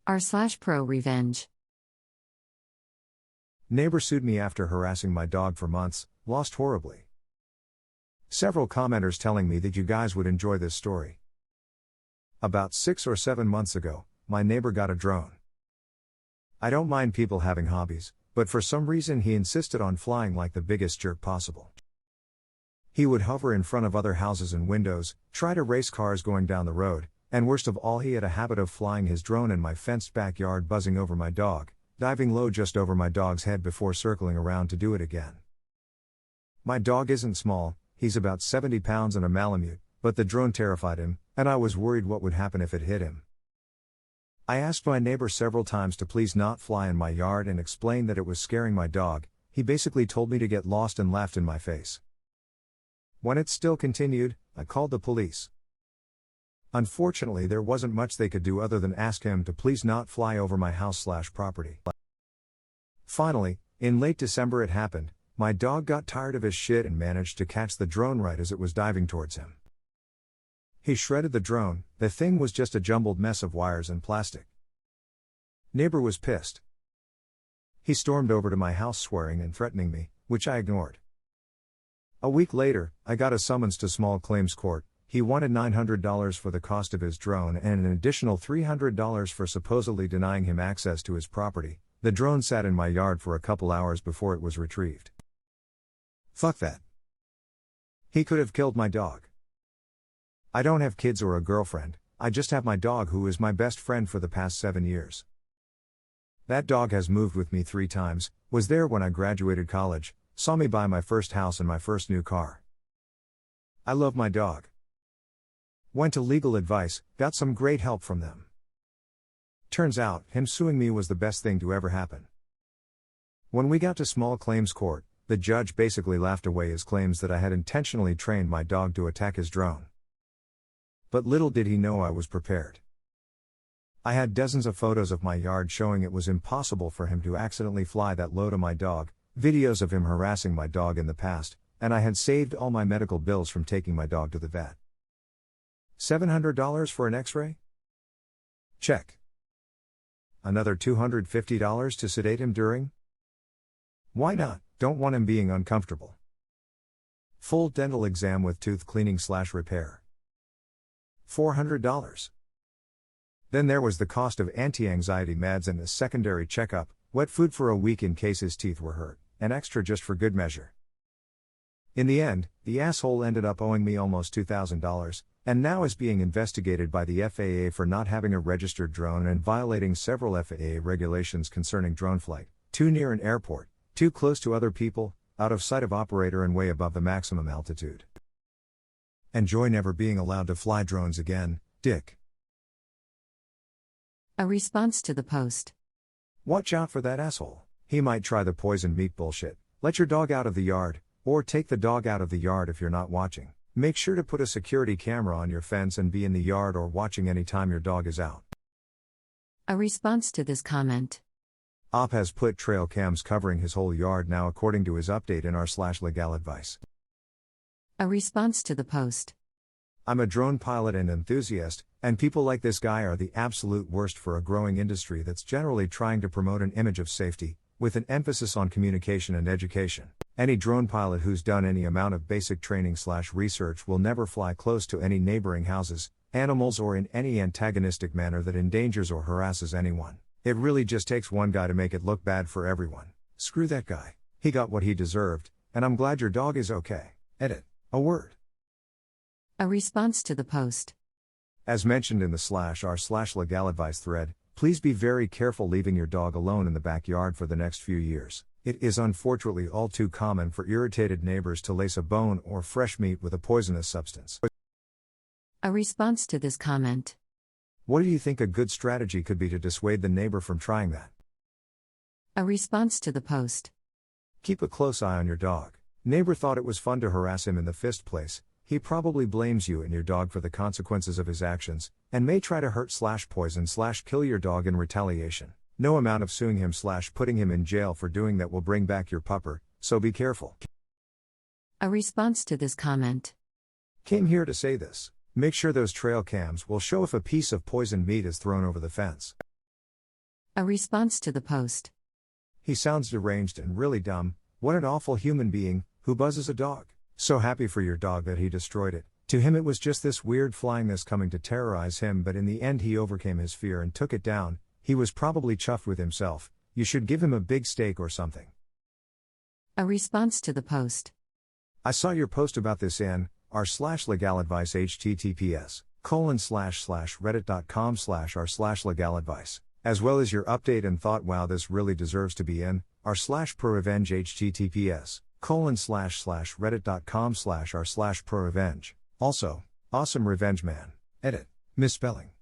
r/ProRevenge. Neighbor sued me after harassing my dog for months, lost horribly. Several commenters telling me that you guys would enjoy this story. About 6 or 7 months ago, my neighbor got a drone. I don't mind people having hobbies, but for some reason he insisted on flying like the biggest jerk possible. He would hover in front of other houses and windows, try to race cars going down the road, and worst of all, he had a habit of flying his drone in my fenced backyard, buzzing over my dog, diving low just over my dog's head before circling around to do it again. My dog isn't small, he's about 70 pounds and a Malamute, but the drone terrified him, and I was worried what would happen if it hit him. I asked my neighbor several times to please not fly in my yard and explained that it was scaring my dog. He basically told me to get lost and laughed in my face. When it still continued, I called the police. Unfortunately, there wasn't much they could do other than ask him to please not fly over my house/property. Finally, in late December it happened. My dog got tired of his shit and managed to catch the drone right as it was diving towards him. He shredded the drone. The thing was just a jumbled mess of wires and plastic. Neighbor was pissed. He stormed over to my house swearing and threatening me, which I ignored. A week later, I got a summons to small claims court. He wanted $900 for the cost of his drone and an additional $300 for supposedly denying him access to his property. The drone sat in my yard for a couple hours before it was retrieved. Fuck that. He could have killed my dog. I don't have kids or a girlfriend, I just have my dog who is my best friend for the past 7 years. That dog has moved with me 3 times, was there when I graduated college, saw me buy my first house and my first new car. I love my dog. Went to legal advice, got some great help from them. Turns out, him suing me was the best thing to ever happen. When we got to small claims court, the judge basically laughed away his claims that I had intentionally trained my dog to attack his drone. But little did he know I was prepared. I had dozens of photos of my yard showing it was impossible for him to accidentally fly that low to my dog, videos of him harassing my dog in the past, and I had saved all my medical bills from taking my dog to the vet. $700 for an X-ray? Check. Another $250 to sedate him during? Why not? Don't want him being uncomfortable. Full dental exam with tooth cleaning/repair. $400. Then there was the cost of anti-anxiety meds and a secondary checkup, wet food for a week in case his teeth were hurt, and extra just for good measure. In the end, the asshole ended up owing me almost $2,000, and now is being investigated by the FAA for not having a registered drone and violating several FAA regulations concerning drone flight, too near an airport, too close to other people, out of sight of operator and way above the maximum altitude. Enjoy never being allowed to fly drones again, Dick. A response to the post. Watch out for that asshole. He might try the poison meat bullshit. Let your dog out of the yard, or take the dog out of the yard if you're not watching. Make sure to put a security camera on your fence and be in the yard or watching anytime your dog is out. A response to this comment. Op has put trail cams covering his whole yard now according to his update in r/legal advice. A response to the post. I'm a drone pilot and enthusiast, and people like this guy are the absolute worst for a growing industry that's generally trying to promote an image of safety, with an emphasis on communication and education. Any drone pilot who's done any amount of basic training/research will never fly close to any neighboring houses, animals, or in any antagonistic manner that endangers or harasses anyone. It really just takes one guy to make it look bad for everyone. Screw that guy. He got what he deserved, and I'm glad your dog is okay. Edit. A word. A response to the post. As mentioned in the /r/legal advice thread, please be very careful leaving your dog alone in the backyard for the next few years. It is unfortunately all too common for irritated neighbors to lace a bone or fresh meat with a poisonous substance. A response to this comment. What do you think a good strategy could be to dissuade the neighbor from trying that? A response to the post. Keep a close eye on your dog. Neighbor thought it was fun to harass him in the first place. He probably blames you and your dog for the consequences of his actions, and may try to hurt/poison/kill your dog in retaliation. No amount of suing him/putting him in jail for doing that will bring back your pupper, so be careful. A response to this comment. Came here to say this. Make sure those trail cams will show if a piece of poisoned meat is thrown over the fence. A response to the post. He sounds deranged and really dumb. What an awful human being, who buzzes a dog. So happy for your dog that he destroyed it. To him it was just this weird flyingness coming to terrorize him, but in the end he overcame his fear and took it down. He was probably chuffed with himself. You should give him a big steak or something. A response to the post. I saw your post about this in r/legaladvice https://reddit.com/r/legaladvice, as well as your update and thought, wow, this really deserves to be in r/ProRevenge https://reddit.com/r/ProRevenge. Also, awesome revenge man. Edit. Misspelling.